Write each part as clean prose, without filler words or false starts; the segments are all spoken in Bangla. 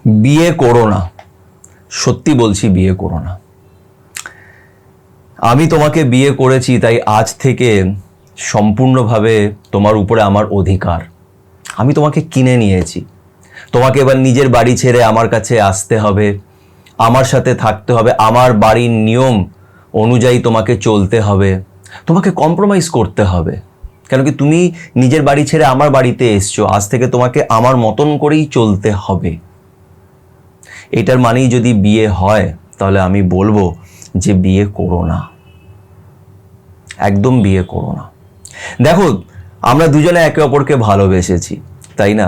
বিয়ে করো না, সত্যি বলছি বিয়ে করো না। আমি তোমাকে বিয়ে করেছি, তাই আজ থেকে সম্পূর্ণভাবে তোমার উপরে আমার অধিকার। আমি তোমাকে কিনে নিয়েছি, তোমাকে এবার নিজের বাড়ি ছেড়ে আমার কাছে আসতে হবে, আমার সাথে থাকতে হবে, আমার বাড়ির নিয়ম অনুযায়ী তোমাকে চলতে হবে, তোমাকে কম্প্রোমাইজ করতে হবে। কেন কি তুমি নিজের বাড়ি ছেড়ে আমার বাড়িতে এসছো, আজ থেকে তোমাকে আমার মতন করেই চলতে হবে। এটার মানেই যদি বিয়ে হয়, তাহলে আমি বলবো যে বিয়ে করো না, একদম বিয়ে করো না। দেখো, আমরা দুজনে একে অপরকে ভালোবেসেছি, তাই না?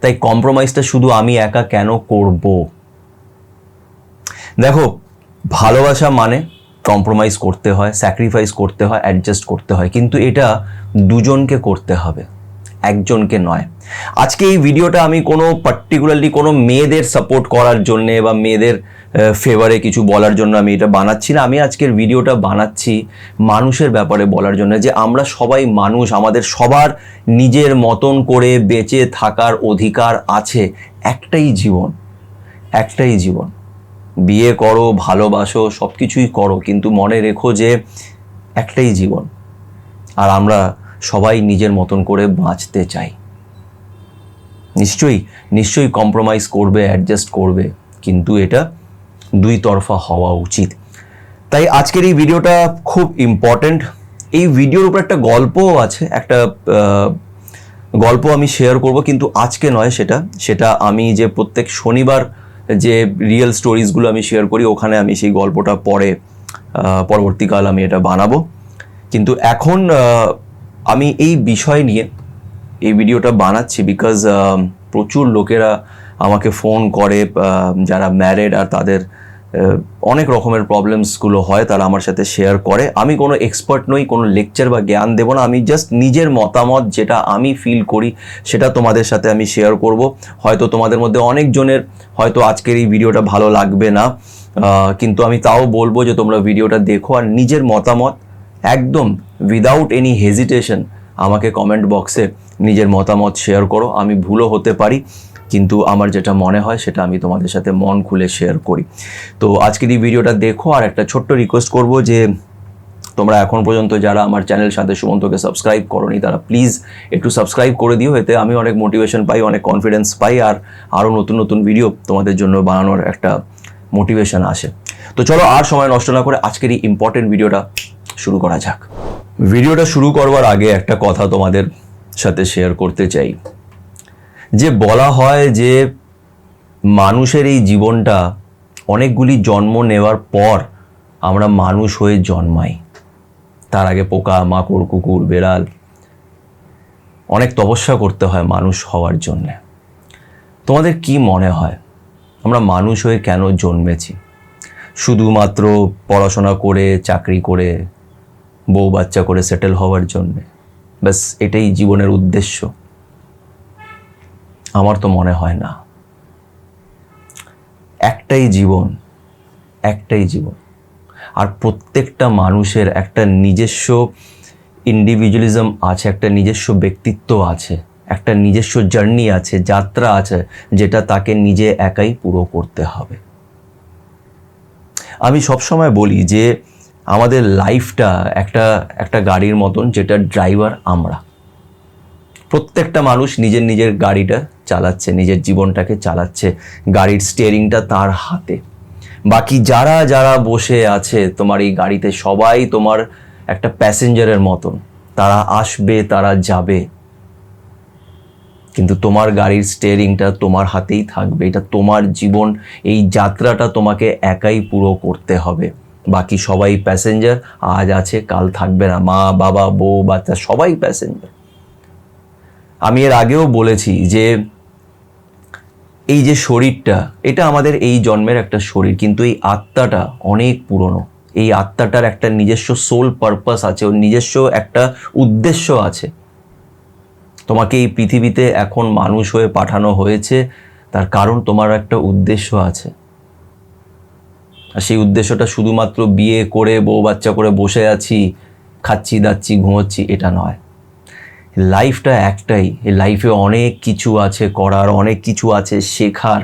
তাই কম্প্রোমাইজটা শুধু আমি একা কেন করব? দেখো, ভালোবাসা মানে কম্প্রোমাইজ করতে হয়, স্যাক্রিফাইস করতে হয়, অ্যাডজাস্ট করতে হয়, কিন্তু এটা দুজনকে করতে হবে, একজনকে নয়। আজকে এই ভিডিওটা আমি কোনো পার্টিকুলারলি কোনো মেয়েদের সাপোর্ট করার জন্যে বা মেয়েদের ফেভারে কিছু বলার জন্য আমি এটা বানাচ্ছি না। আমি আজকের ভিডিওটা বানাচ্ছি মানুষের ব্যাপারে বলার জন্য, যে আমরা সবাই মানুষ, আমাদের সবার নিজের মতন করে বেঁচে থাকার অধিকার আছে। একটাই জীবন, একটাই জীবন। বিয়ে করো, ভালোবাসো, সব কিছুই করো, কিন্তু মনে রেখো যে একটাই জীবন, আর আমরা সবাই নিজের মতন করে বাঁচতে চাই। নিশ্চয়ই কম্প্রোমাইজ করবে, অ্যাডজাস্ট করবে, কিন্তু এটা দুই তরফা হওয়া উচিত। তাই আজকের এই ভিডিওটা খুব ইম্পর্টেন্ট। এই ভিডিওর উপর একটা গল্পও আছে, একটা গল্প আমি শেয়ার করব, কিন্তু আজকে নয়। সেটা আমি যে প্রত্যেক শনিবার যে রিয়েল স্টোরিজগুলো আমি শেয়ার করি, ওখানে আমি সেই গল্পটা পরবর্তীকাল আমি এটা বানাবো। কিন্তু এখন আমি এই বিষয় নিয়ে এই ভিডিওটা বানাচ্ছি বিকজ প্রচুর লোকেরা আমাকে ফোন করে, যারা ম্যারিড আর তাদের অনেক রকমের প্রবলেমসগুলো হয়, তারা আমার সাথে শেয়ার করে। আমি কোনো এক্সপার্ট নই, কোনো লেকচার বা জ্ঞান দেবো না, আমি জাস্ট নিজের মতামত যেটা আমি ফিল করি সেটা তোমাদের সাথে আমি শেয়ার করব। হয়তো তোমাদের মধ্যে অনেকজনের হয়তো আজকের এই ভিডিওটা ভালো লাগবে না, কিন্তু আমি তাও বলবো যে তোমরা ভিডিওটা দেখো আর নিজের মতামত একদম উইদাউট এনি হেজিটেশন আমাকে কমেন্ট বক্সে নিজের মতামত শেয়ার করো। আমি ভুলও হতে পারি, কিন্তু আমার যেটা মনে হয় সেটা আমি তোমাদের সাথে মন খুলে শেয়ার করি। তো আজকের এই ভিডিওটা দেখো, আর একটা ছোট্ট রিকোয়েস্ট করব যে তোমরা এখন পর্যন্ত যারা আমার চ্যানেল সাথে সুমন্তকে সাবস্ক্রাইব করোনি, তারা প্লিজ একটু সাবস্ক্রাইব করে দিও। এতে আমি অনেক মোটিভেশন পাই, অনেক কনফিডেন্স পাই, আর আরও নতুন নতুন ভিডিও তোমাদের জন্য বানানোর একটা মোটিভেশন আসে। তো চলো আর সময় নষ্ট না করে আজকের এই ইম্পর্টেন্ট ভিডিওটা শুরু করা যাক। ভিডিওটা শুরু করবার আগে একটা কথা তোমাদের সাথে শেয়ার করতে চাই, যে বলা হয় যে মানুষের এই জীবনটা অনেকগুলি জন্ম নেওয়ার পর আমরা মানুষ হয়ে জন্মাই। তার আগে পোকা, মাকড়, কুকুর, বেড়াল, অনেক তপস্যা করতে হয় মানুষ হওয়ার জন্যে। তোমাদের কি মনে হয় আমরা মানুষ হয়ে কেন জন্মেছি? শুধুমাত্র পড়াশোনা করে, চাকরি করে, বউ বাচ্চা করে সেটেল হওয়ার জন্যে? ব্যাস এটাই জীবনের উদ্দেশ্য? আমার তো মনে হয় না। একটাই জীবন, একটাই জীবন, আর প্রত্যেকটা মানুষের একটা নিজস্ব ইন্ডিভিজুয়ালিজম আছে, একটা নিজস্ব ব্যক্তিত্ব আছে, একটা নিজস্ব জার্নি আছে, যাত্রা আছে, যেটা তাকে নিজে একাই পুরো করতে হবে। আমি সবসময় বলি যে আমাদের লাইফটা একটা গাড়ির মতন, যেটা ড্রাইভার আমরা। প্রত্যেকটা মানুষ নিজের নিজের গাড়িটা চালাচ্ছে, নিজের জীবনটাকে চালাচ্ছে, গাড়ির স্টিয়ারিংটা তার হাতে। বাকি যারা যারা বসে আছে তোমার এই গাড়িতে, সবাই তোমার একটা প্যাসেঞ্জারের মতন। তারা আসবে, তারা যাবে, কিন্তু তোমার গাড়ির স্টিয়ারিংটা তোমার হাতেই থাকবে। এটা তোমার জীবন, এই যাত্রাটা তোমাকে একাই পুরো করতে হবে। বাকি সবাই প্যাসেঞ্জার, আজ আছে কাল থাকবে না। মা, বাবা, বউ, বাচ্চা সবাই প্যাসেঞ্জার। আমি এর আগেও বলেছি যে এই যে শরীরটা, এটা আমাদের এই জন্মের একটা শরীর, কিন্তু এই আত্মাটা অনেক পুরনো। এই আত্মাটার একটা নিজস্ব সোল পারপাস আছে, ওর নিজস্ব একটা উদ্দেশ্য আছে। তোমাকে এই পৃথিবীতে এখন মানুষ হয়ে পাঠানো হয়েছে, তার কারণ তোমার একটা উদ্দেশ্য আছে। আর সেই উদ্দেশ্যটা শুধুমাত্র বিয়ে করে, বউ বাচ্চা করে বসে আছি, খাচ্ছি, দাচ্ছি, ঘুমোচ্ছি, এটা নয়। লাইফটা একটাই। এই লাইফে অনেক কিছু আছে করার, অনেক কিছু আছে শেখার।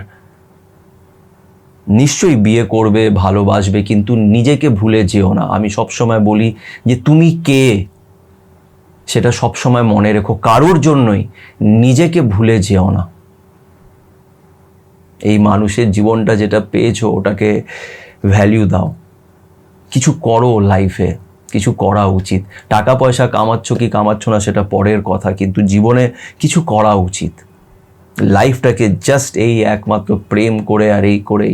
নিশ্চয়ই বিয়ে করবে, ভালোবাসবে, কিন্তু নিজেকে ভুলে যেও না। আমি সবসময় বলি যে তুমি কে সেটা সবসময় মনে রেখো, কারোর জন্যই নিজেকে ভুলে যেও না। এই মানুষের জীবনটা যেটা পেয়েছো ওটাকে ভ্যালিউ দাও, কিছু করো লাইফে, কিছু করা উচিত। টাকা পয়সা কামাচ্ছ কি কামাচ্ছ না সেটা পরের কথা, কিন্তু জীবনে কিছু করা উচিত। লাইফটাকে জাস্ট এই একমাত্র প্রেম করে আর এই করেই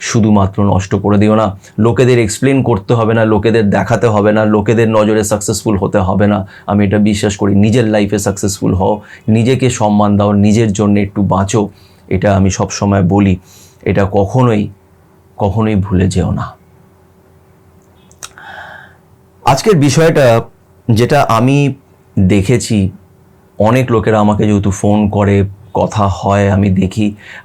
শুধুমাত্র নষ্ট করে দিও না। লোকেদের এক্সপ্লেন করতে হবে না, লোকেদের দেখাতে হবে না, লোকেদের নজরে সাকসেসফুল হতে হবে না। আমি এটা বিশ্বাস করি, নিজের লাইফে সাকসেসফুল হও, নিজেকে সম্মান দাও, নিজের জন্য একটু বাঁচো। এটা আমি সব সময় বলি, এটা কখনোই ভুলে যেও না। আজকের বিষয়টা যেটা আমি দেখেছি, অনেক লোকেরা আমাকে যেহেতু ফোন করে, কথা হয়,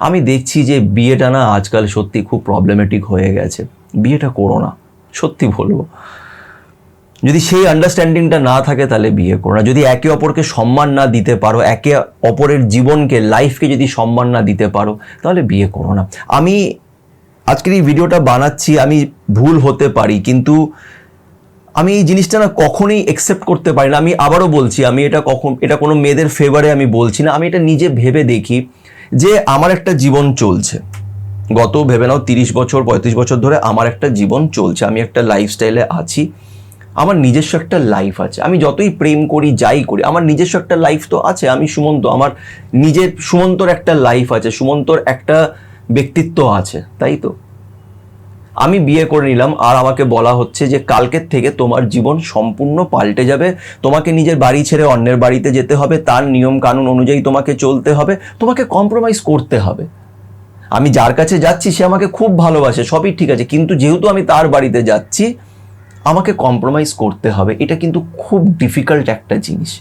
আমি দেখছি যে বিয়েটা না আজকাল সত্যি খুব প্রবলেমেটিক হয়ে গেছে। বিয়েটা করো না, সত্যি বলবো। যদি সেই আন্ডারস্ট্যান্ডিংটা না থাকে তাহলে বিয়ে করো না। যদি একে অপরকে সম্মান না দিতে পারো, একে অপরের জীবনকে, লাইফকে যদি সম্মান না দিতে পারো, তাহলে বিয়ে করো না। আমি আজকের এই ভিডিওটা বানাচ্ছি, আমি ভুল হতে পারি, কিন্তু আমি এই জিনিসটা না কখনোই অ্যাকসেপ্ট করতে পারি না। আমি আবারও বলছি, আমি এটা কোনো মেয়েদের ফেভারে আমি বলছি না, আমি এটা নিজে ভেবে দেখি যে আমার একটা জীবন চলছে, গত ভেবে নাও 30 বছর 35 বছর ধরে আমার একটা জীবন চলছে, আমি একটা লাইফস্টাইলে আছি, আমার নিজস্ব একটা লাইফ আছে। আমি যতই প্রেম করি, যাই করি, আমার নিজস্ব একটা লাইফ তো আছে। আমি সুমন্ত, আমার নিজের সুমন্তর একটা লাইফ আছে, সুমন্তর একটা ব্যক্তিত্ব আছে, তাই তো? আমি বিয়ে করে নিলাম আর আমাকে বলা হচ্ছে যে কালকের থেকে তোমার জীবন সম্পূর্ণ পাল্টে যাবে, তোমাকে নিজের বাড়ি ছেড়ে অন্যের বাড়িতে যেতে হবে, তার নিয়ম কানুন অনুযায়ী তোমাকে চলতে হবে, তোমাকে কম্প্রোমাইজ করতে হবে। আমি যার কাছে যাচ্ছি সে আমাকে খুব ভালোবাসে, সবই ঠিক আছে, কিন্তু যেহেতু আমি তার বাড়িতে যাচ্ছি আমাকে কম্প্রোমাইজ করতে হবে। এটা কিন্তু খুব ডিফিকাল্ট একটা জিনিস।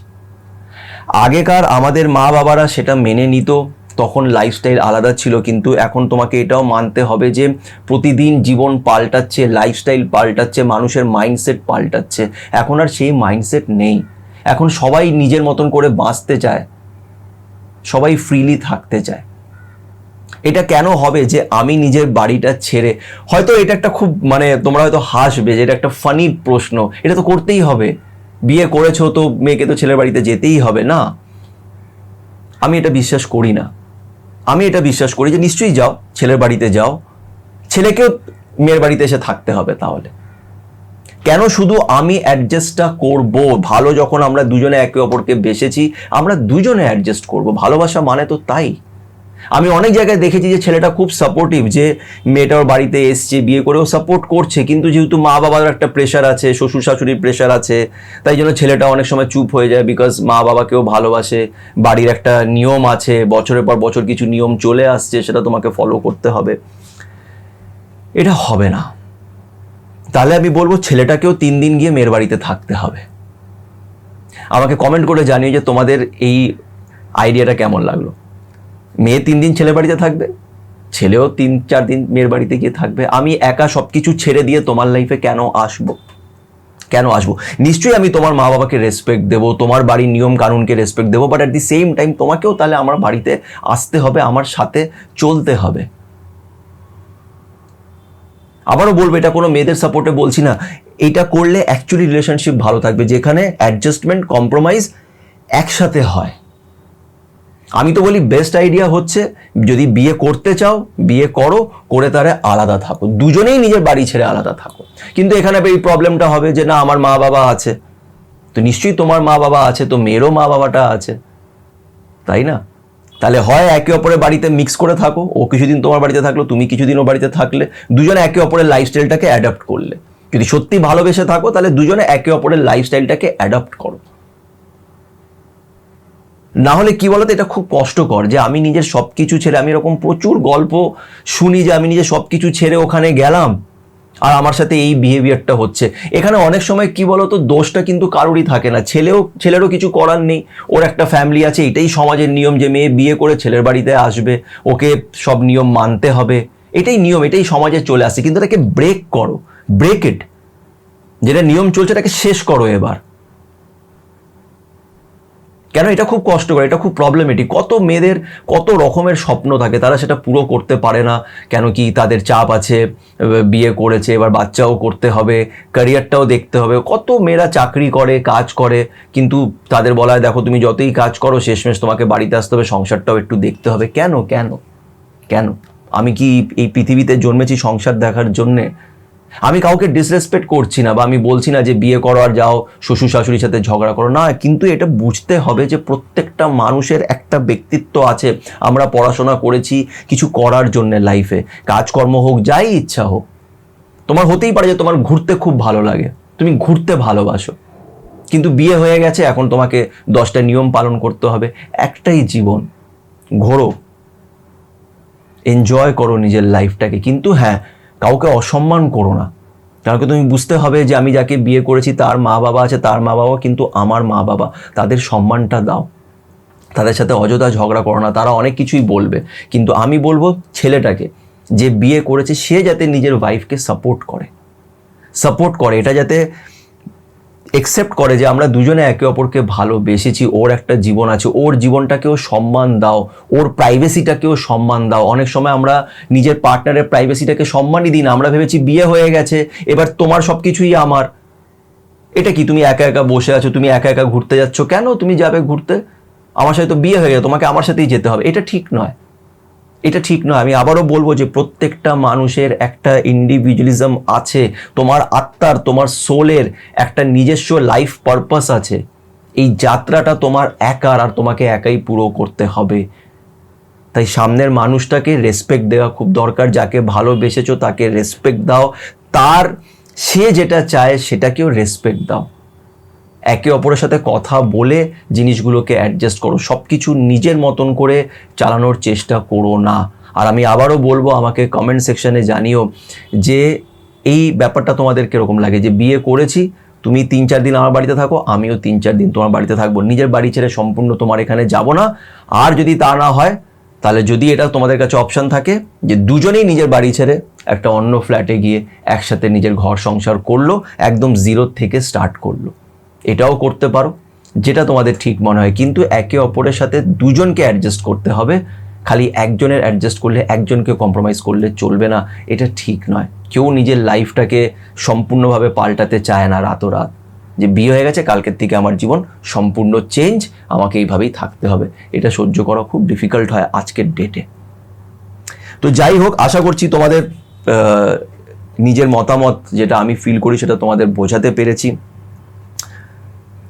আগেকার আমাদের মা বাবারা সেটা মেনে নিত, তখন লাইফস্টাইল আলাদা ছিল, কিন্তু এখন তোমাকে এটাও মানতে হবে যে প্রতিদিন জীবন পাল্টাচ্ছে, লাইফস্টাইল পাল্টাচ্ছে, মানুষের মাইন্ডসেট পাল্টাচ্ছে। এখন আর সেই মাইন্ডসেট নেই। এখন সবাই নিজের মতন করে বাঁচতে চায়, সবাই ফ্রিলি থাকতে চায়। এটা কেন হবে যে আমি নিজের বাড়িটা ছেড়ে, হয়তো এটা একটা খুব তোমরা হয়তো হাসবে যে এটা একটা ফানি প্রশ্ন, এটা তো করতেই হবে, বিয়ে করেছো তো মেয়েকে তো ছেলের বাড়িতে যেতেই হবে না। আমি এটা বিশ্বাস করি না। আমি এটা বিশ্বাস করি যে নিশ্চয়ই যাও, ছেলের বাড়িতে যাও, ছেলেকেও মেয়ের বাড়িতে এসে থাকতে হবে। তাহলে কেন শুধু আমি অ্যাডজাস্টটা করব? ভালো যখন আমরা দুজনে একে অপরকে বেসেছি, আমরা দুজনে অ্যাডজাস্ট করব, ভালোবাসা মানে তো তাই। আমি অনেক জায়গায় দেখেছি যে ছেলেটা খুব সাপোর্টিভ, যে মেয়েটার বাড়িতে এসছে, বিয়ে করেও সাপোর্ট করছে, কিন্তু যেহেতু মা বাবার একটা প্রেশার আছে, শ্বশুর শাশুড়ির প্রেশার আছে, তাই জন্য ছেলেটা অনেক সময় চুপ হয়ে যায়, বিকজ মা বাবাকেও ভালোবাসে, বাড়ির একটা নিয়ম আছে, বছরের পর বছর কিছু নিয়ম চলে আসছে, সেটা তোমাকে ফলো করতে হবে। এটা হবে না। তাহলে আমি বলবো ছেলেটাকেও 3 দিন গিয়ে মেয়ের বাড়িতে থাকতে হবে। আমাকে কমেন্ট করে জানিও যে তোমাদের এই আইডিয়াটা কেমন লাগলো। মেয়ে 3 দিন ছেলের বাড়িতে থাকবে, ছেলেও 3-4 দিন মেয়ের বাড়িতে গিয়ে থাকবে। আমি একা সবকিছু ছেড়ে দিয়ে তোমার লাইফে কেন আসবো? নিশ্চয়ই আমি তোমার মা বাবাকে রেসপেক্ট দেবো, তোমার বাড়ির নিয়ম কানুনকে রেসপেক্ট দেবো, but at the same time তোমাকেও তাহলে আমার বাড়িতে আসতে হবে, আমার সাথে চলতে হবে। আবারও বলবো, এটা কোনো মেয়েদের সাপোর্টে বলছি না, এটা করলে অ্যাকচুয়ালি রিলেশনশিপ ভালো থাকবে, যেখানে অ্যাডজাস্টমেন্ট, কম্প্রোমাইজ একসাথে হয়। আমি তো বলি বেস্ট আইডিয়া হচ্ছে, যদি বিয়ে করতে চাও বিয়ে করো, করে তারা আলাদা থাকো, দুজনেই নিজের বাড়ি ছেড়ে আলাদা থাকো। কিন্তু এখানে এই প্রবলেমটা হবে যে না, আমার মা বাবা আছে, তো নিশ্চয়ই তোমার মা বাবা আছে, তো মেয়েরও মা বাবাটা আছে, তাই না? তাহলে হয় একে অপরের বাড়িতে মিক্স করে থাকো, ও কিছুদিন তোমার বাড়িতে থাকলো, তুমি কিছুদিন ও বাড়িতে থাকলে, দুজনে একে অপরের লাইফস্টাইলটাকে অ্যাডাপ্ট করলে। যদি সত্যি ভালোবেসে থাকো তাহলে দুজনে একে অপরের লাইফস্টাইলটাকে অ্যাডাপ্ট করো। না হলে কি বলতো, এটা খুব কষ্টকর যে আমি নিজের সবকিছু ছেড়ে, আমি এরকম প্রচুর গল্প শুনি যে আমি নিজের সবকিছু ছেড়ে ওখানে গেলাম আর আমার সাথে এই বিহেভিয়ারটা হচ্ছে। এখানে অনেক সময় কি বলতো, দোষটা কিন্তু কারোরই থাকে না, ছেলেরও কিছু করার নেই, ওর একটা ফ্যামিলি আছে, এটাই সমাজের নিয়ম যে মেয়ে বিয়ে করে ছেলের বাড়িতে আসবে, ওকে সব নিয়ম মানতে হবে, এটাই নিয়ম, এটাই সমাজে চলে আসছে। কিন্তু এটাকে ব্রেক করো, ব্রেক ইট, যেটা নিয়ম চলছে এটাকে শেষ করো এবার। কেন? এটা খুব কষ্টকর, এটা খুব প্রবলেমেটিক। কত মেয়েদের কত রকমের স্বপ্ন থাকে, তারা সেটা পুরো করতে পারে না। কেন কি? তাদের চাপ আছে, বিয়ে করেছে, এবার বাচ্চাও করতে হবে, ক্যারিয়ারটাও দেখতে হবে। কত মেয়েরা চাকরি করে, কাজ করে, কিন্তু তাদের বলা হয় দেখো তুমি যতই কাজ করো শেষমেশ তোমাকে বাড়িতে আসতে হবে, সংসারটাও একটু দেখতে হবে। কেন কেন কেন? আমি কি এই পৃথিবীতে জন্মেছি সংসার দেখার জন্যে? আমি কাউকে ডিসরেসপেক্ট করছি না, বা আমি বলছি না যে বিয়ে করো আর যাও শ্বশুর শাশুড়ির সাথে ঝগড়া করো, না। কিন্তু এটা বুঝতে হবে যে প্রত্যেকটা মানুষের একটা ব্যক্তিত্ব আছে। আমরা পড়াশোনা করেছি কিছু করার জন্য লাইফে, কাজকর্ম হোক, যাই ইচ্ছা হোক। তোমার হতেই পারে যে তোমার ঘুরতে খুব ভালো লাগে, তুমি ঘুরতে ভালোবাসো, কিন্তু বিয়ে হয়ে গেছে, এখন তোমাকে 10টা নিয়ম পালন করতে হবে। একটাই জীবন, ঘোরো, এনজয় করো নিজের লাইফটাকে, কিন্তু হ্যাঁ, কাউকে অসম্মান করো না। কারণ তুমি বুঝতে হবে যে আমি যাকে বিয়ে করেছি তার মা বাবা আছে, তার মা বাবা কিন্তু আমার মা বাবা, তাদের সম্মানটা দাও। তাদের সাথে অযথা ঝগড়া করো না, তারা অনেক কিছুই বলবে, কিন্তু আমি বলবো ছেলেটাকে যে বিয়ে করেছে সে যাতে নিজের ওয়াইফকে সাপোর্ট করে, এটা যাতে একসেপ্ট করে যে আমরা দুজনে একে অপরকে ভালোবেসেছি, ওর একটা জীবন আছে, ওর জীবনটাকেও সম্মান দাও, ওর প্রাইভেসিটাকেও সম্মান দাও। অনেক সময় আমরা নিজের পার্টনারের প্রাইভেসিটাকে সম্মানই দিই না, আমরা ভেবেছি বিয়ে হয়ে গেছে এবার তোমার সব কিছুই আমার। এটা কি? তুমি একা একা বসে আছো, তুমি একা একা ঘুরতে যাচ্ছ, কেন তুমি যাবে ঘুরতে? আমার সাথে তো বিয়ে হয়ে গেছে, তোমাকে আমার সাথেই যেতে হবে। এটা ঠিক নয়, এটা ঠিক নয়। আমি আবারও বলবো যে প্রত্যেকটা মানুষের একটা ইন্ডিভিজুয়ালিজম আছে, তোমার আত্মার, তোমার সোলের একটা নিজস্ব লাইফ পারপাস আছে। এই যাত্রাটা তোমার একার, আর তোমাকে একাই পুরো করতে হবে। তাই সামনের মানুষটাকে রেসপেক্ট দেওয়া খুব দরকার। যাকে ভালোবেসেছো তাকে রেসপেক্ট দাও, তার সে যেটা চায় সেটাকেও রেসপেক্ট দাও। একে অপরের সাথে কথা বলে জিনিসগুলোকে অ্যাডজাস্ট করো, সব কিছু নিজের মতন করে চালানোর চেষ্টা করো না। আর আমি আবারও বলবো, আমাকে কমেন্ট সেকশনে জানিও যে এই ব্যাপারটা তোমাদের কীরকম লাগে, যে বিয়ে করেছি, তুমি 3-4 দিন আমার বাড়িতে থাকো, আমিও 3-4 দিন তোমার বাড়িতে থাকবো, নিজের বাড়ি ছেড়ে সম্পূর্ণ তোমার এখানে যাব না। আর যদি তা না হয়, তাহলে যদি এটা তোমাদের কাছে অপশান থাকে যে দুজনেই নিজের বাড়ি ছেড়ে একটা অন্য ফ্ল্যাটে গিয়ে একসাথে নিজের ঘর সংসার করলো, একদম জিরো থেকে স্টার্ট করলো, এটাও করতে পারো, যেটা তোমাদের ঠিক মনে হয়। কিন্তু একে অপরের সাথে দুজনকে অ্যাডজাস্ট করতে হবে। খালি একজনের অ্যাডজাস্ট করলে, একজনকে কম্প্রোমাইজ করলে চলবে না, এটা ঠিক নয়। কেউ নিজের লাইফটাকে সম্পূর্ণভাবে পাল্টাতে চায় না রাতোরাত, যে বিয়ে হয়ে গেছে কালকের থেকে আমার জীবন সম্পূর্ণ চেঞ্জ, আমাকে এইভাবেই থাকতে হবে। এটা সহ্য করা খুব ডিফিকাল্ট হয় আজকের ডেটে। তো যাই হোক, আশা করছি তোমাদের নিজের মতামত যেটা আমি ফিল করি সেটা তোমাদের বোঝাতে পেরেছি।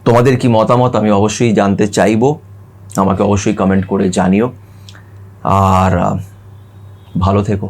তোমাদের কি মতামত আমি অবশ্যই জানতে চাইবো, আমাকে অবশ্যই কমেন্ট করে জানিও। আর ভালো থেকো।